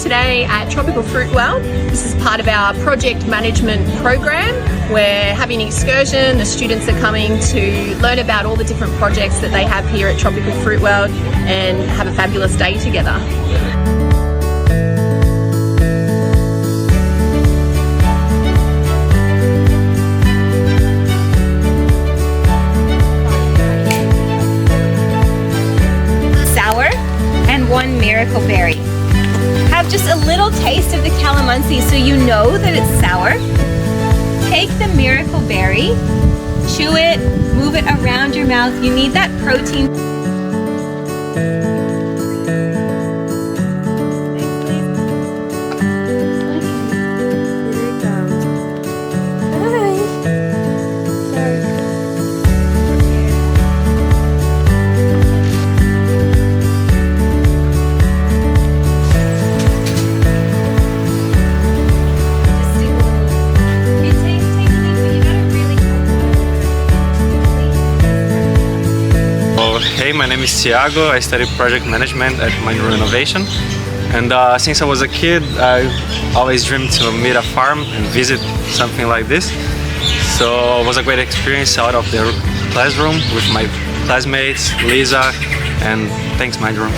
today at Tropical Fruit World. This is part of our project management program. We're having an excursion. The students are coming to learn about all the different projects that they have here at Tropical Fruit World and have a fabulous day together. And 1 miracle berry. Have just a little taste of the calamansi so you know that it's sour. Take the miracle berry, chew it, move it around your mouth. You need that protein. Hey, my name is Thiago. I study project management at Mindroom Innovation, and since I was a kid I always dreamed to meet a farm and visit something like this. So it was a great experience out of the classroom with my classmates, Lisa, and thanks Mindroom.